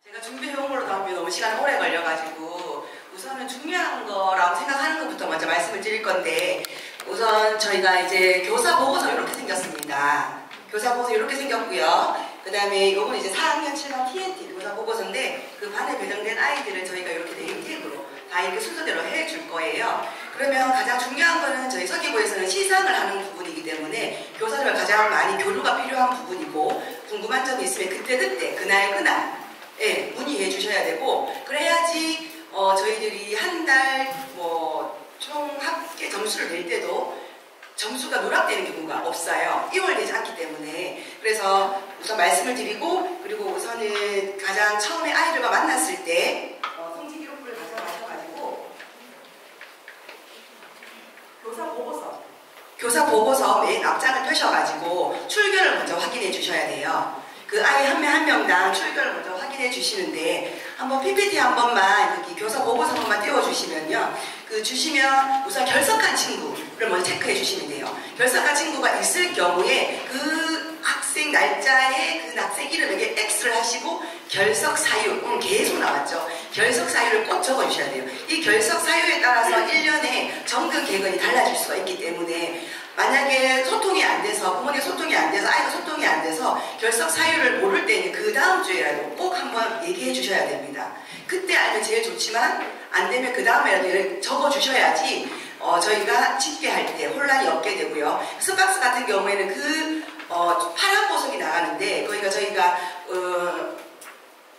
제가 준비해온 걸로 나오면 너무 시간이 오래 걸려가지고 우선은 중요한 거라고 생각하는 것부터 먼저 말씀을 드릴 건데, 우선 저희가 이제 교사 보고서 이렇게 생겼습니다. 교사 보고서 이렇게 생겼고요. 그 다음에 이건 이제 4학년 7반 TNT 교사 보고서인데, 그 반에 배정된 아이들을 저희가 이렇게 네임택으로 다 이렇게 순서대로 해줄 거예요. 그러면 가장 중요한 거는 저희 서기부에서는 시상을 하는 부분이기 때문에 교사들과 가장 많이 교류가 필요한 부분이고, 궁금한 점이 있으면 그때그때 그날 예, 문의해 주셔야 되고, 그래야지 저희들이 한 달 총 합계 점수를 낼 때도 점수가 누락되는 경우가 없어요. 이월되지 않기 때문에. 그래서 우선 말씀을 드리고, 그리고 우선은 가장 처음에 아이들과 만났을 때 성취 기록부를 가져가셔가지고 교사 보고서 맨 앞장을 펴셔가지고 출결을 먼저 확인해 주셔야 돼요. 그 아이 한 명 한 명당 출결을 먼저 확인해 주시는데, 한번 PPT 한 번만 여기 교사 보고서 한 번만 띄워주시면요, 그 주시면 우선 결석한 친구를 먼저 체크해 주시면 돼요. 결석한 친구가 있을 경우에 그 학생 날짜에 그 학생 이름에게 X를 하시고 결석 사유, 계속 나왔죠. 결석 사유를 꼭 적어 주셔야 돼요. 이 결석 사유에 따라서 1년에 정근 개근이 달라질 수가 있기 때문에, 만약에 소통이 안 돼서, 부모님 소통이 안 돼서, 아이가 소통이 안 돼서 결석 사유를 모를 때는 그 다음 주에라도 꼭 한번 얘기해 주셔야 됩니다. 그때 알면 제일 좋지만, 안 되면 그 다음에라도 적어 주셔야지 저희가 집계할 때 혼란이 없게 되고요. 스박스 같은 경우에는 그 파란 보석이 나가는데, 거기가 저희가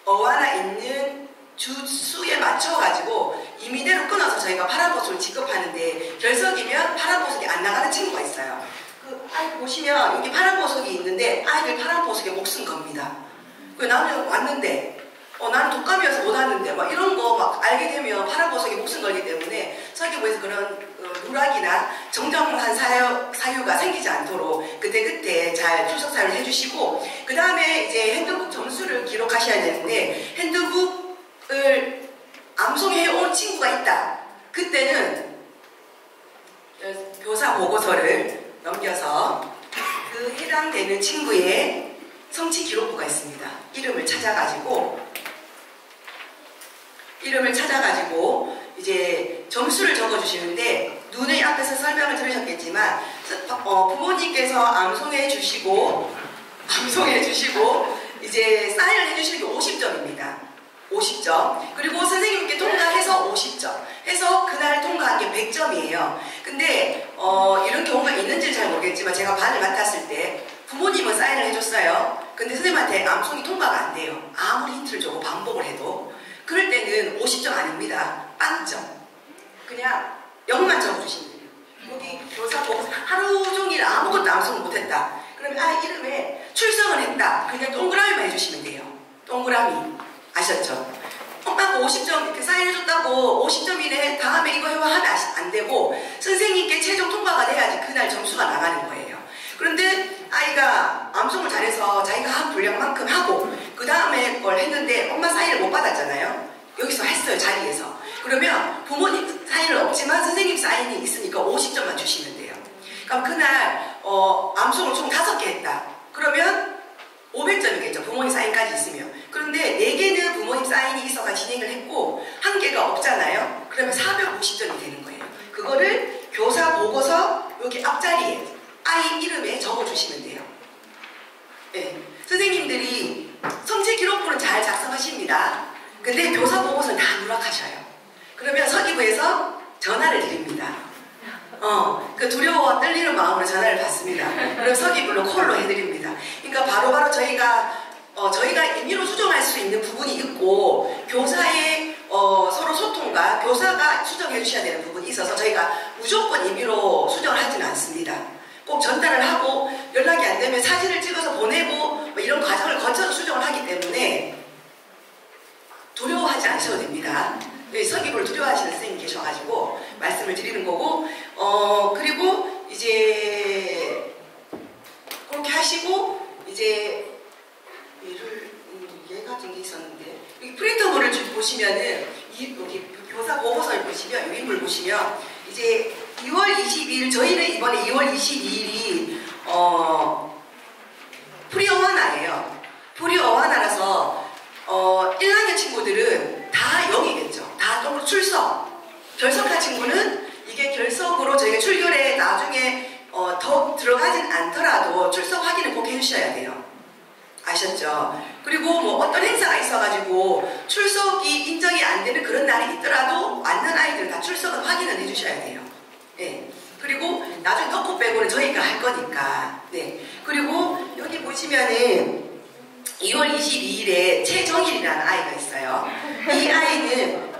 어와나 있는 주수에 맞춰가지고 임의대로 끊어서 저희가 파란 보석을 지급하는데, 결석이면 파란 보석이 안 나가는 친구가 있어요. 그 아이 보시면 여기 파란 보석이 있는데 아이들 파란 보석에 목숨 겁니다. 나는 왔는데 나는 독감이어서 못 왔는데 막 이런 거 막 알게 되면 파란 보석에 목숨 걸기 때문에, 서기부에서 그런 누락이나 정정한 사유가 생기지 않도록 그때그때 잘 출석 사유를 해주시고, 그 다음에 이제 핸드북 점수를 기록하셔야 되는데, 핸드북을 암송해 온 친구가 있다. 그때는 교사 보고서를 넘겨서 그 해당되는 친구의 성취 기록부가 있습니다. 이름을 찾아가지고 이제 점수를 적어주시는데, 눈의 앞에서 설명을 들으셨겠지만 부모님께서 암송해 주시고 이제 사인을 해주시는 게 50점입니다. 50점. 그리고 선생님께 통과해서 50점. 해서 그날 통과한 게 100점이에요. 근데 이런 경우가 있는지는 잘 모르겠지만, 제가 반을 맡았을 때 부모님은 사인을 해줬어요. 근데 선생님한테 암송이 통과가 안 돼요. 아무리 힌트를 주고 반복을 해도. 그럴 때는 50점 아닙니다. 빵점. 그냥 0만 적어주시면 돼요. 여기 교사 보고서 하루 종일 아무것도 암송을 못했다. 그러면 아이 이름에 출석을 했다. 그냥 동그라미만 해주시면 돼요. 동그라미. 아셨죠? 엄마가 50점 이렇게 사인해줬다고 50점이네, 다음에 이거 해봐 하면 안 되고, 선생님께 최종 통과가 돼야지 그날 점수가 나가는 거예요. 그런데 아이가 암송을 잘해서 자기가 한 분량만큼 하고 그 다음에 걸 했는데 엄마 사인을 못 받았잖아요. 여기서 했어요, 자리에서. 그러면 부모님 사인은 없지만 선생님 사인이 있으니까 50점만 주시면 돼요. 그럼 그날 암송을 총 5개 했다. 그러면 500점이겠죠. 부모님 사인까지 있으면. 그런데 4개는 부모님 사인이 있어서 진행을 했고 1개가 없잖아요. 그러면 450점이 되는 거예요. 그거를 교사 보고서 여기 앞자리에 아이 이름에 적어주시면 돼요. 네. 선생님들이 성취 기록부는 잘 작성하십니다. 근데 교사 보고서는 다 누락하셔요. 그러면 서기부에서 전화를 드립니다. 그 두려워 떨리는 마음으로 전화를 받습니다. 그럼 서기부로 콜로 해드립니다. 그러니까 바로바로 저희가 임의로 수정할 수 있는 부분이 있고, 교사의 서로 소통과 교사가 수정해 주셔야 되는 부분이 있어서 저희가 무조건 임의로 수정을 하지는 않습니다. 꼭 전달을 하고 연락이 안 되면 사진을 찍어서 보내고 뭐 이런 과정을 거쳐서 수정을 하기 때문에 두려워하지 않으셔도 됩니다. 서기부를 두려워하시는 선생님이 계셔가지고 말씀을 드리는 거고, 그리고 이제 그렇게 하시고 이제 얘 같은 게 있었는데, 여기 프린터물을 보시면은 여기 교사 보고서를 보시면 유인물 보시면 이제 2월 22일, 저희는 이번에 2월 22일이 프리어와나예요. 프리어와나라서 1학년 들어가진 않더라도 출석 확인을 꼭 해주셔야 돼요. 아셨죠? 그리고 뭐 어떤 행사가 있어가지고 출석이 인정이 안 되는 그런 날이 있더라도 왔는 아이들은 다 출석은 확인을 해주셔야 돼요. 네. 그리고 나중에 덕후 빼고는 저희가 할 거니까. 네. 그리고 여기 보시면은 2월 22일에 최정일이라는 아이가 있어요. 이 아이는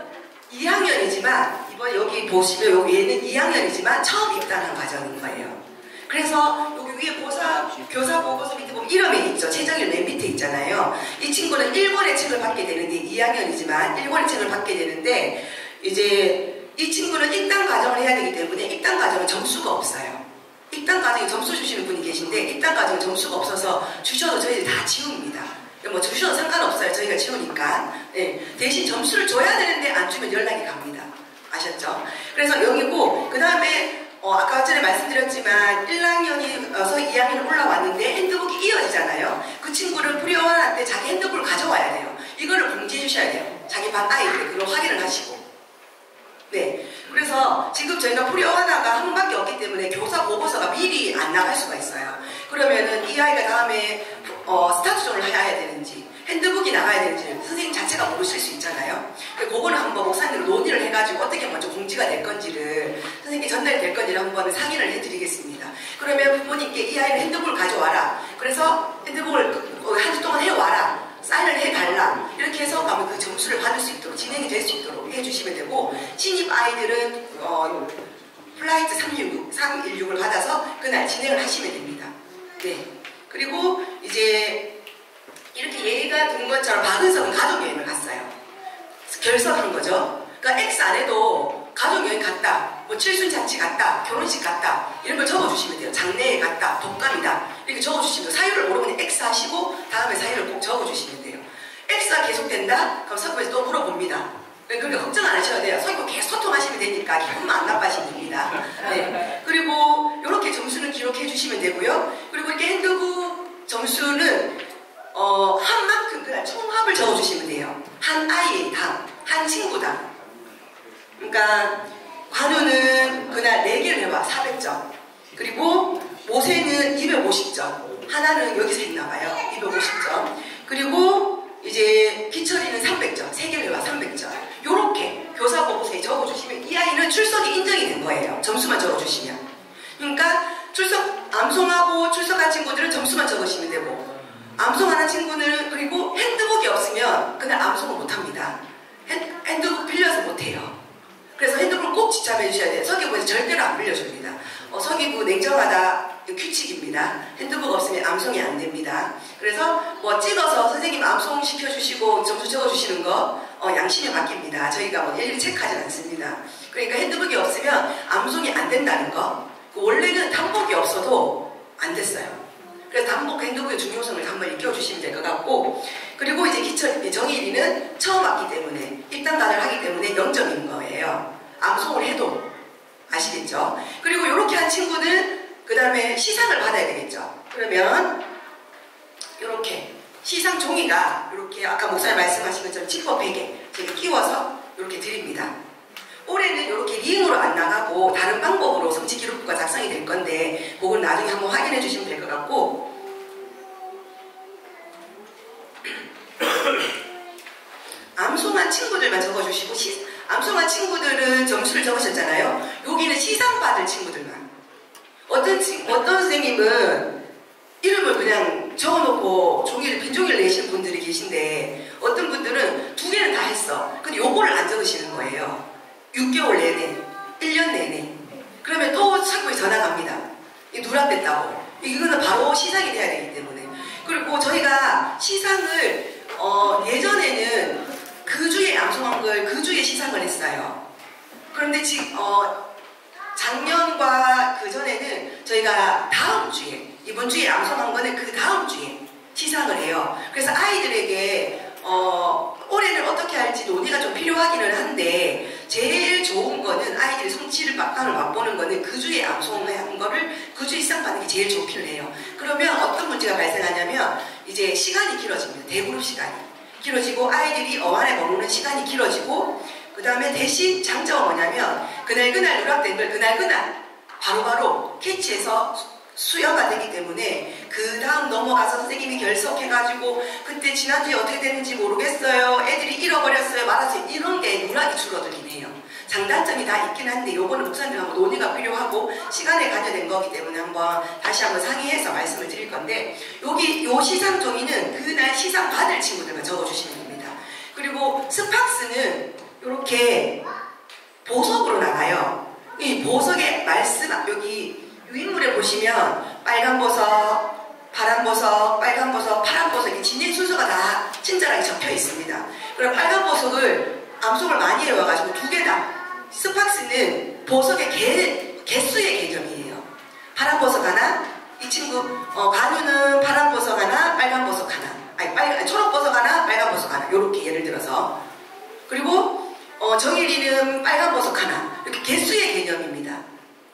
2학년이지만 이번 여기 보시면 여기 얘는 2학년이지만 처음 입단한 과정인 거예요. 그래서 여기 위에 교사 보고서 밑에 보면 이름이 있죠. 최정일 맨 밑에 있잖아요. 이 친구는 1권의 책을 받게 되는데 2학년이지만 1권의 책을 받게 되는데 이제 이 친구는 입단 과정을 해야 되기 때문에 입단 과정은 점수가 없어요. 입단 과정에 점수 주시는 분이 계신데 입단 과정에 점수가 없어서 주셔도 저희들이 다 지웁니다. 뭐 주셔도 상관없어요. 저희가 지우니까. 네. 대신 점수를 줘야 되는데 안 주면 연락이 갑니다. 아셨죠? 그래서 여기고 그 다음에 아까 전에 말씀드렸지만 1학년이어서 2학년 올라왔는데 핸드북이 이어지잖아요. 그 친구를 프리어원할 때 자기 핸드북을 가져와야 돼요. 이거를 공지해 주셔야 돼요. 자기 반 아이들 그걸 확인을 하시고. 네. 그래서 지금 저희가 프리어원화가 한 번밖에 없기 때문에 교사 보고서가 미리 안 나갈 수가 있어요. 그러면은 이 아이가 다음에 스타트존을 해야 되는지 핸드북이 나가야 되는지 선생님 자체가 모르실 수 있잖아요. 그거는 한번 목사님으로 논의를 해가지고 어떻게 먼저 공지가 될 건지를 선생님께 전달이 될 건지를 한번 상의를 해드리겠습니다. 그러면 부모님께 이 아이는 핸드북을 가져와라. 그래서 핸드북을 한 주 동안 해와라. 사인을 해달라. 이렇게 해서 가면 그 점수를 받을 수 있도록 진행이 될 수 있도록 해주시면 되고 신입 아이들은 플라이트 316을 받아서 그날 진행을 하시면 됩니다. 네. 그리고 이제 이렇게 예의가 든 것처럼 박은석은 가족여행을 갔어요. 결석한 거죠. 그러니까 X 안에도 가족여행 갔다, 뭐 칠순잔치 갔다, 결혼식 갔다 이런 걸 적어주시면 돼요. 장례에 갔다, 독감이다 이렇게 적어주시면 돼요. 사유를 모르면 X 하시고 다음에 사유를 꼭 적어주시면 돼요. X가 계속된다? 그럼 서구에서 또 물어봅니다. 그러니까 걱정 안 하셔도 돼요. 서구 계속 소통하시면 되니까 기분만 안 나빠지면 됩니다. 네. 그리고 이렇게 점수는 기록해 주시면 되고요. 그리고 이렇게 핸드북 점수는 한 만큼 그냥 총합을 적어주시면 돼요. 한 아이당, 한 친구당. 그러니까 관우는 그날 4개를 해봐 400점. 그리고 모세는 250점. 하나는 여기서 했나봐요. 250점. 그리고 이제 기철이는 300점. 3개를 해봐 300점. 요렇게 교사 보고서에 적어주시면 이 아이는 출석이 인정이 된 거예요. 점수만 적어주시면. 그러니까 암송하고 출석한 친구들은 점수만 적으시면 되고 암송하는 친구는 그리고 핸드북이 없으면 그날 암송을 못합니다. 핸드북 빌려서 못해요. 그래서 핸드북을 꼭 지참해 주셔야 돼요. 서기부에서 절대로 안 빌려줍니다. 서기부 냉정하다 규칙입니다. 핸드북 없으면 암송이 안 됩니다. 그래서 뭐 찍어서 선생님 암송 시켜주시고 점수 적어주시는 거 양심에 맡깁니다. 저희가 뭐 일일이 체크하지 않습니다. 그러니까 핸드북이 없으면 암송이 안 된다는 거. 원래는 단복이 없어도 안 됐어요. 그래서 단복 핸드북의 중요성을 한번 익혀주시면 될 것 같고 그리고 이제 정일이는 처음 왔기 때문에 입단단을 하기 때문에 0점인 거예요. 암송을 해도 아시겠죠? 그리고 이렇게 한 친구는 그 다음에 시상을 받아야 되겠죠. 그러면 이렇게 시상 종이가 이렇게 아까 목사님 말씀하신 것처럼 지퍼 베개 제가 끼워서 이렇게 드립니다. 올해는 이렇게 링으로 안 나가고 다른 방법으로 성취 기록부가 작성이 될 건데 그걸 나중에 한번 확인해 주시면 될 것 같고 암송한 친구들만 적어주시고 암송한 친구들은 점수를 적으셨잖아요. 여기는 시상받을 친구들만. 어떤 선생님은 이름을 그냥 적어놓고 빈 종이를 내시는 분들이 계신데 어떤 분들은 2개는 다 했어. 근데 요거를 안 적으시는 거예요. 6개월 내내, 1년 내내. 그러면 또 창구에 전화 갑니다. 누락됐다고. 이거는 바로 시상이 돼야 되기 때문에. 그리고 저희가 시상을 예전에는 그 주에 암송한 걸 그 주에 시상을 했어요. 그런데 지금 작년과 그 전에는 저희가 다음 주에 이번 주에 암송한 거는 그 다음 주에 시상을 해요. 그래서 아이들에게 올해는 어떻게 할지 논의가 좀 필요하기는 한데 제일 좋은 거는 아이들이 성취를 맛보는 거는 그 주에 암송한 거를 그 주에 시상 받는 게 제일 좋기는 해요. 그러면 어떤 문제가 발생하냐면 이제 시간이 길어집니다. 대그룹 시간이 길어지고 아이들이 어안에 머무는 시간이 길어지고 그 다음에 대신 장점은 뭐냐면 그날 누락된 걸 그날 바로바로 캐치해서 수여가 되기 때문에 그 다음 넘어가서 선생님이 결석해가지고 그때 지난주에 어떻게 됐는지 모르겠어요. 애들이 잃어버렸어요. 말았어요. 이런 게 누락이 줄어들긴 해요. 장단점이 다 있긴 한데 요거는 목사님하고 논의가 필요하고 시간에 관여된 거기 때문에 다시 한번 상의해서 말씀을 드릴 건데 여기 요 시상 종이는 그날 시상 받을 친구들만 적어주시면 됩니다. 그리고 스팍스는 이렇게 보석으로 나가요. 이 보석의 말씀 여기 유인물에 보시면 빨간 보석, 파란 보석, 빨간 보석, 파란 보석 이 진행 순서가 다 친절하게 적혀 있습니다. 그럼 빨간 보석을 암송을 많이 해와가지고 두 개다. 스팍스는 보석의 개수의 개념이에요. 파란 보석 하나, 이 친구 간유는 파란 보석 하나, 빨간 보석 하나, 아니 초록 보석 하나, 빨간 보석 하나 요렇게 예를 들어서 그리고 정일이는 빨간 보석 하나 이렇게 개수의 개념입니다.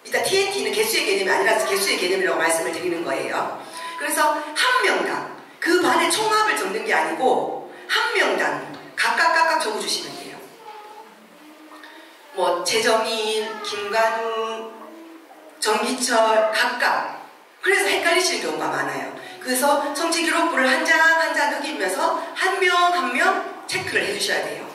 일단 TNT는 개수의 개념이 아니라서 개수의 개념이라고 말씀을 드리는 거예요. 그래서 한 명당 그 반의 총합을 적는 게 아니고 한 명당 각각 적어주시면 돼요. 뭐 최정인, 김관우, 정기철 각각 그래서 헷갈리시는 경우가 많아요. 그래서 성취 기록부를 한 장 한 장 넘기면서 한 명 한 명 체크를 해주셔야 돼요.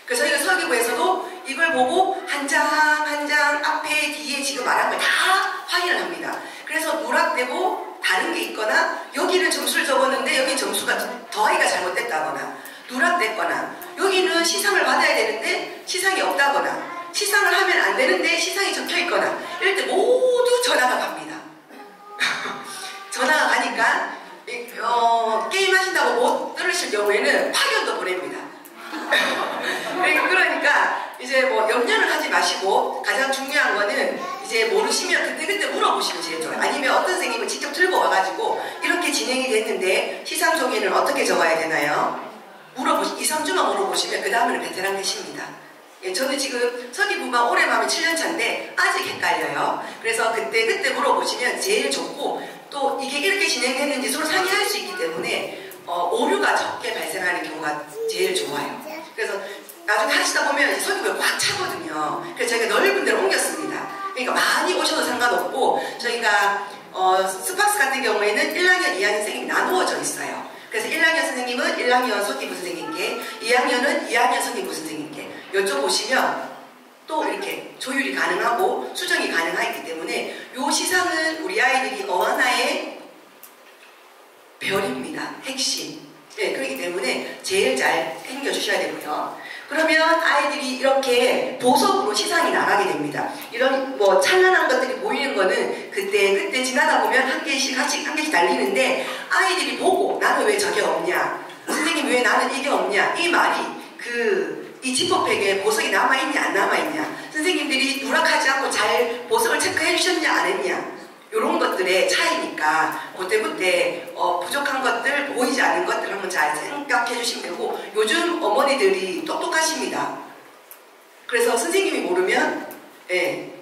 그래서 저희가 설계부에서도 이걸 보고 한 장 한 장 앞에 뒤에 지금 말한 걸 다 확인을 합니다. 그래서 누락되고 다른 게 있거나 여기는 점수를 적었는데 여기 점수가 더하기가 잘못됐다거나 누락됐거나 여기는 시상을 받아야 되는데 시상이 없다거나 시상을 하면 안 되는데 시상이 적혀있거나 이럴 때 모두 전화가 갑니다. 전화가 가니까 게임 하신다고 못 들으실 경우에는 파견도 보냅니다. 그러니까 이제 뭐 염려를 하지 마시고 가장 중요한 거는 이제 모르시면 그때 물어보시면 제일 좋아요. 아니면 어떤 선생님은 직접 들고 와가지고 이렇게 진행이 됐는데 시상 종이는 어떻게 적어야 되나요? 2, 3주만 물어보시면 그 다음에는 베테랑 되십니다. 예, 저는 지금 서기부가 올해 마음에 7년 차인데 아직 헷갈려요. 그래서 그때 물어보시면 제일 좋고 또 이게 이렇게 진행됐는지 서로 상의할 수 있기 때문에 오류가 적게 발생하는 경우가 제일 좋아요. 그래서 나중에 하시다 보면 서기부가 꽉 차거든요. 그래서 저희가 넓은 데로 옮겼습니다. 그러니까 많이 오셔도 상관없고 저희가 스팍스 같은 경우에는 1학년, 2학년 선생님이 나누어져 있어요. 그래서 1학년 선생님은 1학년 서기부 선생님께 2학년은 2학년 서기부 선생님께 여쭤보시면 또 이렇게 조율이 가능하고 수정이 가능하기 때문에 이 시상은 우리 아이들이 어하나의 별입니다. 핵심. 네, 그렇기 때문에 제일 잘 챙겨주셔야 되고요. 그러면 아이들이 이렇게 보석으로 시상이 나가게 됩니다. 이런 뭐 찬란한 것들이 보이는 거는 그때 지나다 보면 한 개씩 달리는데 아이들이 보고 나는 왜 저게 없냐, 선생님 왜 나는 이게 없냐, 이 말이 이 지퍼백에 보석이 남아있냐 안 남아있냐, 선생님들이 누락하지 않고 잘 보석을 체크해 주셨냐 안 했냐, 이런 것들의 차이니까 그때 부족한 것들, 보이지 않는 것들 한번 잘 생각해 주시면 되고, 요즘 어머니들이 똑똑하십니다. 그래서 선생님이 모르면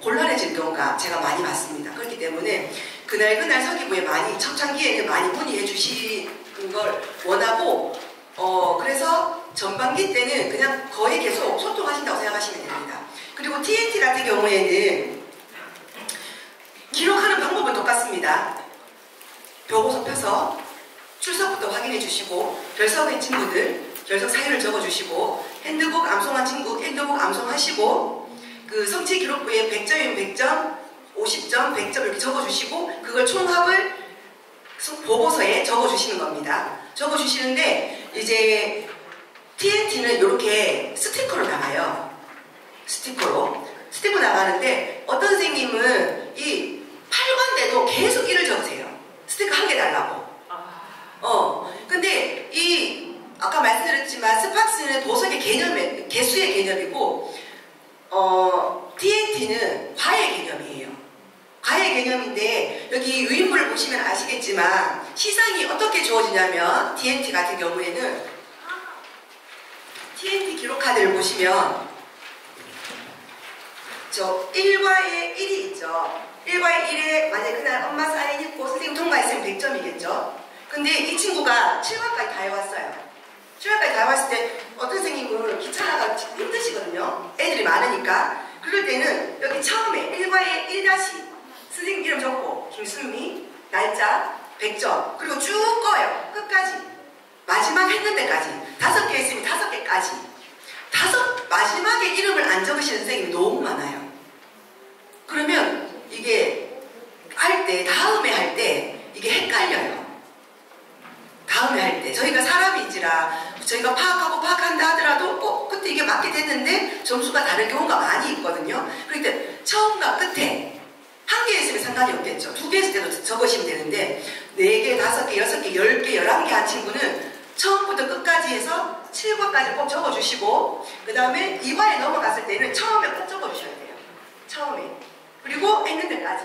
곤란해질 경우가 제가 많이 봤습니다. 그렇기 때문에 그날 서기부에 많이 초창기에는 많이 문의해 주시는 걸 원하고 그래서 전반기 때는 그냥 거의 계속 소통하신다고 생각하시면 됩니다. 그리고 TNT 같은 경우에는 기록하는 방법은 똑같습니다. 벽오서 펴서 출석부터 확인해 주시고, 결석한 친구들 결석 사유를 적어 주시고, 핸드북 암송한 친구 핸드북 암송하시고, 그 성취 기록부에 100점이면 100점, 50점, 100점 이렇게 적어 주시고, 그걸 총합을 보고서에 적어 주시는 겁니다. 적어 주시는데 이제 TNT는 이렇게 스티커로 나가요. 스티커 나가는데 어떤 선생님은 이 8관대도 계속 일을 적으세요. 스티커 한 개 달라고. 근데 아까 말씀드렸지만 스팍스는 보석의 개수의 개념이고 TNT는 과의 개념이에요. 과의 개념인데 여기 유인물을 보시면 아시겠지만 시상이 어떻게 주어지냐면 TNT 같은 경우에는 TNT 기록카드를 보시면 저 1과에 1이 있죠. 1과에 1에 만약에 그날 엄마 사인 있고 선생님 통과했으면 100점이겠죠. 근데 이 친구가 7과까지 다 해왔어요. 7과까지 다 해왔을 때 어떤 선생님은 귀찮아가 힘드시거든요. 애들이 많으니까. 그럴 때는 여기 처음에 1과에 1- 선생님 이름 적고 김순미 날짜 100점. 그리고 쭉 꺼요. 끝까지. 마지막 했는 데까지. 5개 있으면 5개까지. 마지막에 이름을 안 적으시는 선생님이 너무 많아요. 그러면 이게 다음에 할 때 이게 헷갈려요. 다음에 할 때 저희가 사람인지라 저희가 파악한다 하더라도 그때 이게 맞게 됐는데 점수가 다른 경우가 많이 있거든요. 그럴 때 처음과 끝에 한 개 있으면 상관이 없겠죠. 2개 있을 때도 적으시면 되는데 4개, 5개, 6개, 10개, 11개 한 친구는 처음부터 끝까지 해서 7과까지 꼭 적어주시고 그 다음에 2과에 넘어갔을 때는 처음에 꼭 적어주셔야 돼요. 처음에. 그리고 했는 데까지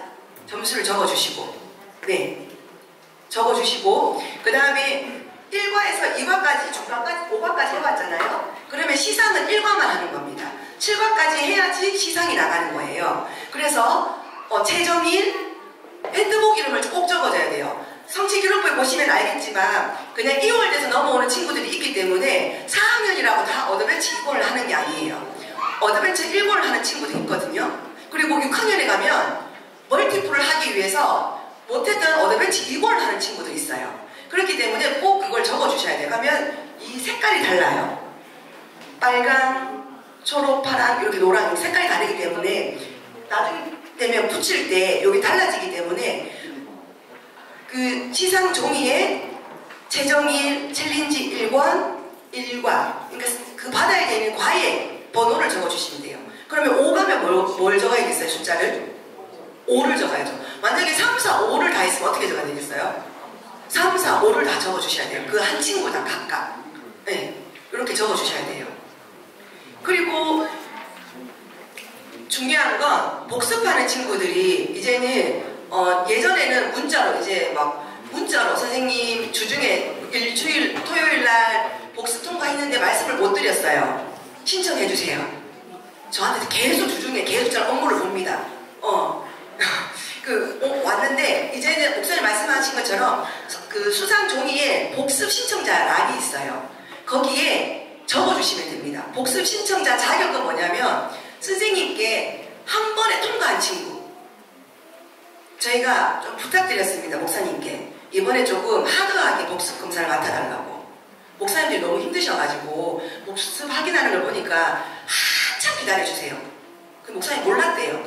점수를 적어주시고 네. 적어주시고 그 다음에 1과에서 2과까지 중간까지 5과까지 해봤잖아요. 그러면 시상은 1과만 하는 겁니다. 7과까지 해야지 시상이 나가는 거예요. 그래서 최정일 핸드북 이름을 꼭 적어줘야 돼요. 성취기록부에 보시면 알겠지만 그냥 2월 돼서 넘어오는 친구들이 있기 때문에 4학년이라고 다 어드벤처 2권을 하는 게 아니에요. 어드벤처 1권을 하는 친구도 있거든요. 그리고 6학년에 가면 멀티플을 하기 위해서 못했던 어드벤처 2권을 하는 친구도 있어요. 그렇기 때문에 꼭 그걸 적어주셔야 돼요. 그러면 이 색깔이 달라요. 빨강, 초록, 파랑, 이렇게 노랑 색깔이 다르기 때문에 나중에 되면 붙일 때 여기 달라지기 때문에 그 시상 종이에 최정일 챌린지 1권, 1과 그러니까 그 받아야 되는 과의 번호를 적어주시면 돼요. 그러면 5 가면 뭘 적어야겠어요? 숫자를? 5를 적어야죠. 만약에 3, 4, 5를 다 했으면 어떻게 적어야 되겠어요? 3, 4, 5를 다 적어주셔야 돼요. 그 한 친구당 각각. 네, 이렇게 적어주셔야 돼요. 그리고 중요한 건 복습하는 친구들이 이제는 예전에는 문자로 선생님 주중에 일주일 토요일날 복습 통과했는데 말씀을 못 드렸어요. 신청해주세요. 저한테 계속 주중에 계속 저는 업무를 봅니다. 왔는데 이제는 목사님 말씀하신 것처럼 그 수상 종이에 복습 신청자 란이 있어요. 거기에 적어주시면 됩니다. 복습 신청자 자격은 뭐냐면 선생님께 한 번에 통과한 친구. 저희가 좀 부탁드렸습니다. 목사님께 이번에 조금 하드하게 복습 검사를 맡아달라고. 목사님들이 너무 힘드셔가지고 복습 확인하는 걸 보니까 한참 기다려주세요. 그 목사님 몰랐대요.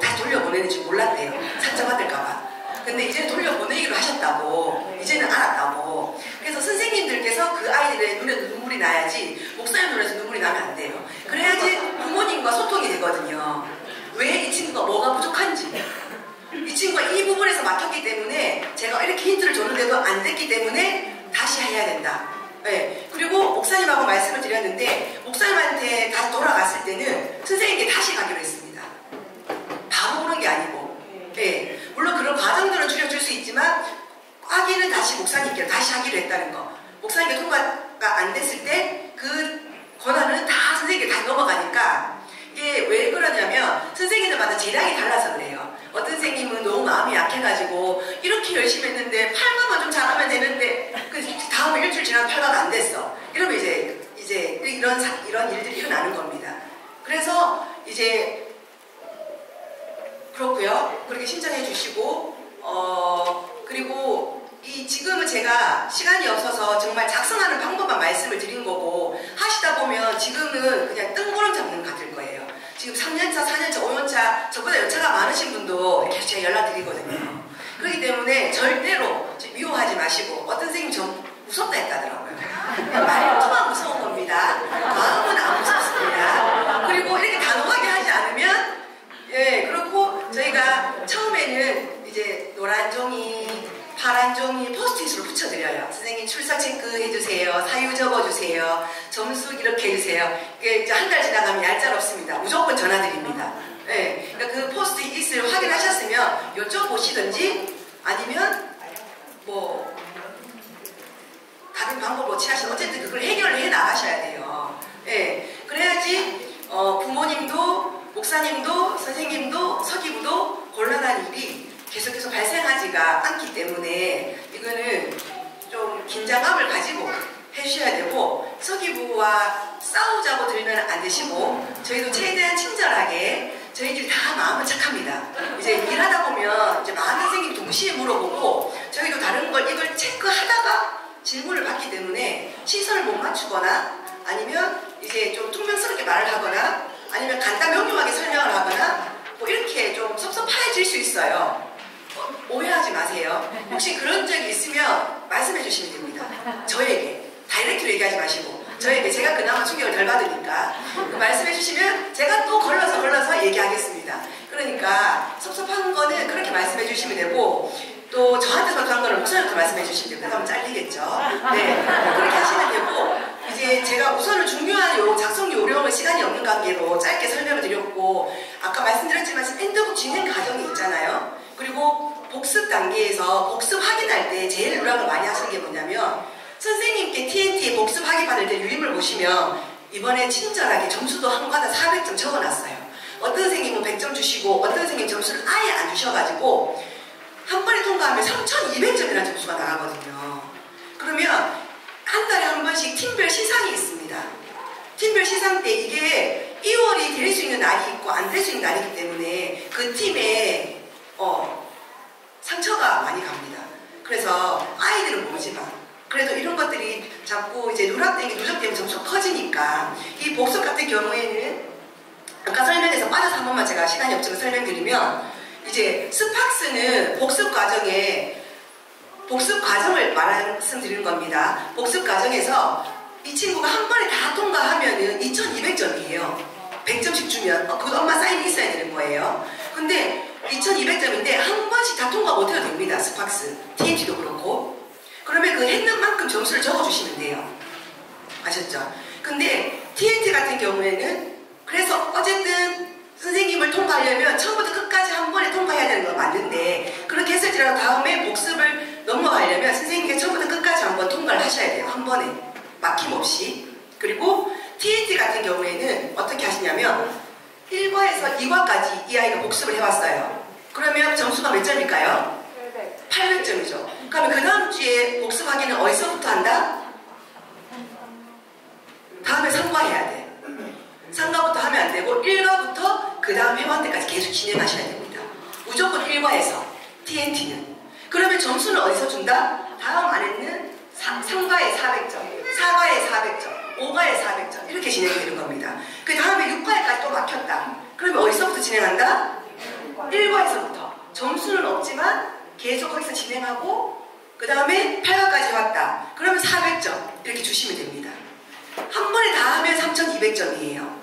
다시 돌려보내는 줄 몰랐대요. 상처받을까봐. 근데 이제는 돌려보내기로 하셨다고. 이제는 알았다고. 그래서 선생님들께서 그 아이들의 눈에 눈물이 나야지 목사님 눈에서 눈물이 나면 안 돼요. 그래야지 부모님과 소통이 되거든요. 왜 이 친구가 뭐가 부족한지. 이 친구가 이 부분에서 막혔기 때문에 제가 이렇게 힌트를 줬는데도 안 됐기 때문에 다시 해야 된다. 네. 그리고 목사님하고 말씀을 드렸는데 목사님한테 다시 돌아갔을 때는 선생님께 다시 가기로 했습니다. 바로 오는 게 아니고 네. 물론 그런 과정들은 줄여줄 수 있지만 확인은 다시 목사님께 다시 하기로 했다는 거. 목사님께 통과가 안 됐을 때 그 권한은 다 선생님께 다시 넘어가니까 이게 왜 그러냐면 선생님들마다 재량이 달라서 그래요. 어떤 선생님은 너무 마음이 약해가지고 이렇게 열심히 했는데 8과만 좀 잘하면 되는데 그 다음에 일주일 지나면 8과가 안 됐어. 이러면 이제 이런 일들이 일어나는 겁니다. 그래서 이제 그렇고요. 그렇게 신청해 주시고 그리고 지금은 제가 시간이 없어서 정말 작성하는 방법만 말씀을 드린 거고 하시다 보면 지금은 그냥 뜬구름 잡는 것 같을 거예요. 지금 3년차, 4년차, 5년차 저보다 연차가 많으신 분도 계속 제가 연락드리거든요. 그렇기 때문에 절대로 미워하지 마시고 어떤 선생님이 좀 무섭다 했다더라고요. 말투만 무서운 겁니다. 마음은 안 무섭습니다. 그리고 이렇게 단호하게 하지 않으면 그렇고 저희가 처음에는 이제 노란 종이, 파란 종이 포스트잇으로 붙여드려요. 선생님 출석 체크해주세요. 사유 적어주세요. 점수 이렇게 해주세요. 이제 한 달 지나가면 얄짤 없습니다. 무조건 전화드립니다. 네. 그러니까 그 포스트잇을 확인하셨으면 여쭤보시든지 아니면 다른 방법으로 취하시면 어쨌든 그걸 해결을 해 나가셔야 돼요. 네. 그래야지 부모님도 목사님도 선생님도 서기부도 곤란한 일이 계속해서 발생하지가 않기 때문에 이거는 좀 긴장감을 가지고 해주셔야 되고 서기부와 싸우자고 들면 안 되시고 저희도 최대한 친절하게 저희들이 다 마음은 착합니다. 이제 일하다 보면 이제 많은 선생님이 동시에 물어보고 저희도 다른 걸 이걸 체크하다가 질문을 받기 때문에 시선을 못 맞추거나 아니면 이제 좀 퉁명스럽게 말을 하거나 아니면 간단 명료하게 설명을 하거나 뭐 이렇게 좀 섭섭해질 수 있어요. 오해하지 마세요. 혹시 그런 적이 있으면 말씀해 주시면 됩니다. 저에게 다이렉트로 얘기하지 마시고 저에게 제가 그나마 충격을 덜 받으니까 말씀해 주시면 제가 또 걸러서 얘기하겠습니다. 그러니까 섭섭한 거는 그렇게 말씀해 주시면 되고 또 저한테 섭섭한 거는 우선부터 말씀해 주시면 되고 그러면 잘리겠죠. 네, 그렇게 하시면 되고 이제 제가 우선은 중요한 작성 요령을 시간이 없는 관계로 짧게 설명을 드렸고 아까 말씀드렸지만 엔드북 진행 과정이 있잖아요. 그리고 복습 단계에서 복습 확인할 때 제일 누락을 많이 하시는 게 뭐냐면 선생님께 TNT 복습 확인 받을 때 유임을 보시면 이번에 친절하게 점수도 한 과다 400점 적어놨어요. 어떤 선생님은 100점 주시고 어떤 선생님 점수를 아예 안 주셔가지고 한 번에 통과하면 3200점이라는 점수가 나가거든요. 그러면 한 달에 한 번씩 팀별 시상이 있습니다. 팀별 시상 때 이게 2월이 될 수 있는 날이 있고 안 될 수 있는 날이기 때문에 그 팀에 상처가 많이 갑니다. 그래서 아이들은 모르지만 그래도 이런 것들이 자꾸 이제 누적되면 점수가 커지니까 이 복습 같은 경우에는 아까 설명해서 빠져서 한 번만 제가 시간이 없지만 설명드리면 이제 스팍스는 복습 과정을 말씀드리는 겁니다. 복습 과정에서 이 친구가 한 번에 다 통과하면은 2200점이에요. 100점씩 주면 그것도 엄마 사인이 있어야 되는 거예요. 근데 2200점인데 한 번씩 다 통과 못해도 됩니다. 스팍스, TNT도 그렇고. 그러면 그 했는 만큼 점수를 적어주시면 돼요. 아셨죠? 근데 TNT 같은 경우에는 그래서 어쨌든 선생님을 통과하려면 처음부터 끝까지 한 번에 통과해야 되는 건 맞는데 그렇게 했을지라도 다음에 복습을 넘어가려면 선생님께 처음부터 끝까지 한번 통과를 하셔야 돼요. 한 번에 막힘없이. 그리고 TNT 같은 경우에는 어떻게 하시냐면 1과에서 2과까지 이 아이가 복습을 해왔어요. 그러면 점수가 몇 점일까요? 800점이죠. 그러면 그 다음 주에 복습 확인은 어디서부터 한다? 다음에 3과 해야 돼. 3과부터 하면 안 되고 1과부터 그 다음 회화 때까지 계속 진행하셔야 됩니다. 무조건 1과에서 TNT는. 그러면 점수는 어디서 준다? 다음 안에는 3과에 400점, 4과에 400점, 5과에 400점 이렇게 진행이 되는 겁니다. 그 다음에 6과에까지 또 막혔다. 그러면 어디서부터 진행한다? 1과에서부터. 점수는 없지만 계속 거기서 진행하고 그 다음에 8과까지 왔다. 그러면 400점 이렇게 주시면 됩니다. 한 번에 다 하면 3200점이에요.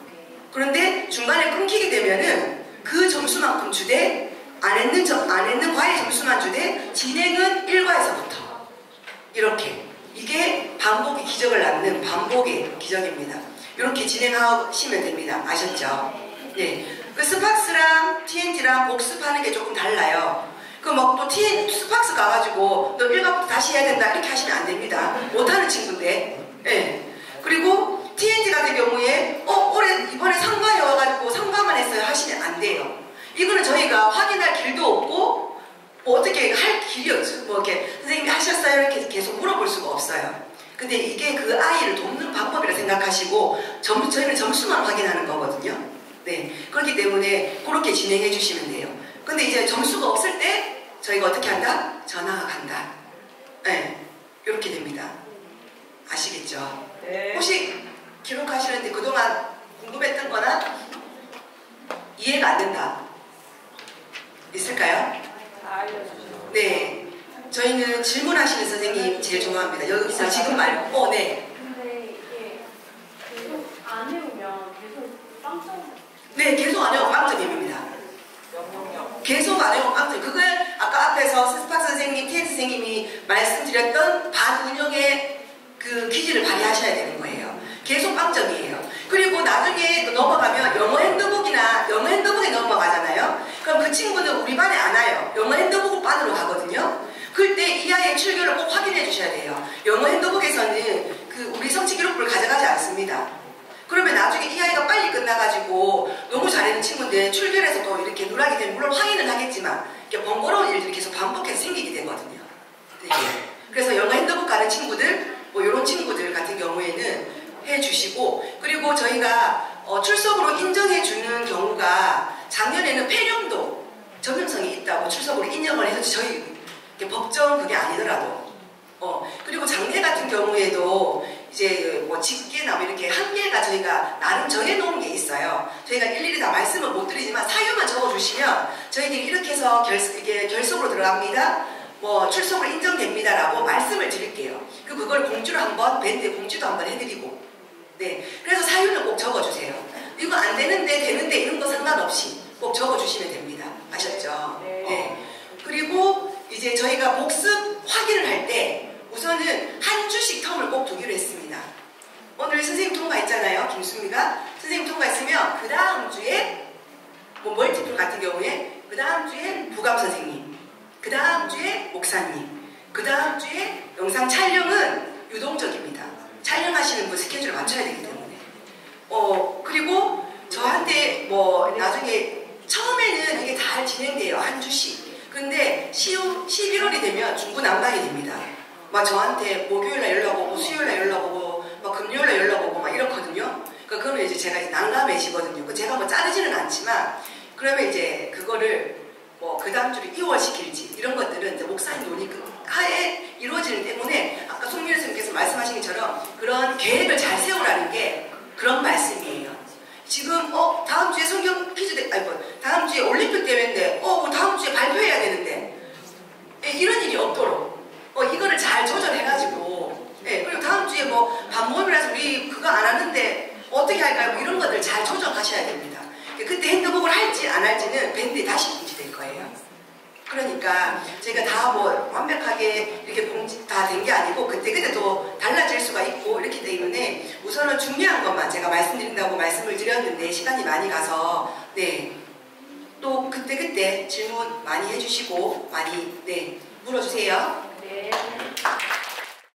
그런데 중간에 끊기게 되면은 그 점수만큼 주되 안 했는 과의 점수만 주되 진행은 1과에서부터 이렇게 이게 반복의 기적을 낳는 반복의 기적입니다. 이렇게 진행하시면 됩니다. 아셨죠? 네. 그 스팍스랑 TNT랑 복습하는 게 조금 달라요. 그 뭐 또 스팍스 가가지고 너 1과부터 다시 해야 된다 이렇게 하시면 안 됩니다. 못하는 친구인데. 네. 그리고 TNT 같은 경우에 올해 이번에 3과에 와가지고 3과만 했어요 하시면 안 돼요. 이거는 저희가 확인할 길도 없고 뭐 어떻게 할 길이 없죠. 뭐 이렇게 선생님이 하셨어요 이렇게 계속 물어볼 수가 없어요. 근데 이게 그 아이를 돕는 방법이라 생각하시고 저희는 점수만 확인하는 거거든요. 네, 그렇기 때문에 그렇게 진행해 주시면 돼요. 근데 이제 점수가 없을 때 저희가 어떻게 한다? 전화가 간다. 네, 이렇게 됩니다. 아시겠죠? 네. 혹시 기록하시는데 그동안 궁금했던 거나 이해가 안 된다 있을까요? 네, 저희는 질문하시는 선생님 제일 좋아합니다. 여기서 지금 말고 네. 근데 이게 계속 안 해오면 계속 빵점? 네, 계속 안 해오면 빵점입니다. 계속 안 해오면 빵점. 그걸 아까 앞에서 스팍 선생님, TNT 선생님이 말씀드렸던 반운영의 그 기질을 발휘하셔야 되는 거예요. 계속 빵점이에요. 그리고 나중에 또 넘어가면 영어 핸드북에 넘어가잖아요. 그럼 그 친구는 우리 반에 안 와요. 영어 핸드북 반으로 가거든요. 그때 이 아이의 출결을 꼭 확인해 주셔야 돼요. 영어 핸드북에서는 그 우리 성취 기록부를 가져가지 않습니다. 그러면 나중에 이 아이가 빨리 끝나가지고 너무 잘하는 친구인데 출결해서 또 이렇게 누락이 되면 물론 확인은 하겠지만 이렇게 번거로운 일들이 계속 반복해서 생기게 되거든요. 네. 그래서 영어 핸드북 가는 친구들 뭐 이런 친구들 같은 경우에는 해주시고 그리고 저희가 출석으로 인정해주는 경우가 작년에는 폐렴도 전염성이 있다고 출석으로 인정을 해서 저희 법정 그게 아니더라도 그리고 장례 같은 경우에도 이제 뭐 직계나 뭐 이렇게 한계가 저희가 나름 정해놓은 게 있어요. 저희가 일일이 다 말씀을 못 드리지만 사유만 적어주시면 저희들이 이렇게 해서 이게 결석으로 들어갑니다. 뭐 출석으로 인정됩니다라고 말씀을 드릴게요. 그걸 공지로 한번 밴드에 공지도 한번 해드리고 네 그래서 사유는 꼭 적어주세요. 이거 안 되는데 되는데 이런 거 상관없이 꼭 적어주시면 됩니다. 아셨죠? 네. 그리고 이제 저희가 복습 확인을 할 때 우선은 한 주씩 텀을 꼭 두기로 했습니다. 오늘 선생님 통과했잖아요. 김수미가 선생님 통과했으면 그 다음 주에 뭐 멀티플 같은 경우에 그 다음 주에 부감 선생님, 그 다음 주에 목사님, 그 다음 주에 영상 촬영은 유동적입니다. 촬영하시는 분 스케줄을 맞춰야 되기 때문에 그리고 저한테 뭐 나중에 처음에는 이게 잘 진행돼요. 한 주씩. 근데 11월이 되면 중구난방이 됩니다. 막 저한테 목요일날 연락 오고 수요일날 연락 오고 막 금요일날 연락 오고 막 이렇거든요. 그러면 이제 제가 난감해지거든요. 제가 뭐 자르지는 않지만 그러면 이제 그거를 뭐 그 다음 주를 이월시킬지 이런 것들은 이제 목사님 논의 하에 이루어지는 때문에 아까 송민혜 선생님께서 말씀하신 것처럼 그런 계획을 잘 세우라는 게 그런 말씀이에요. 지금 다음 주에 성경 퀴즈 다음 주에 올림픽 대회인데 다음 주에 발표해야 되는데 이런 일이 없도록 이거를 잘 조절해가지고 그리고 다음 주에 뭐 반모임이라서 우리 그거 안 하는데 어떻게 할까요? 뭐 이런 것들 잘 조정하셔야 됩니다. 그때 핸드북을 할지 안 할지는 밴드에 다시 공지될 거예요. 그러니까 제가 다 뭐 완벽하게 이렇게 공지 다 된 게 아니고 그때그때 또 달라질 수가 있고 이렇기 때문에 우선은 중요한 것만 제가 말씀드린다고 말씀을 드렸는데 시간이 많이 가서 또 그때그때 질문 많이 해주시고 많이 물어주세요.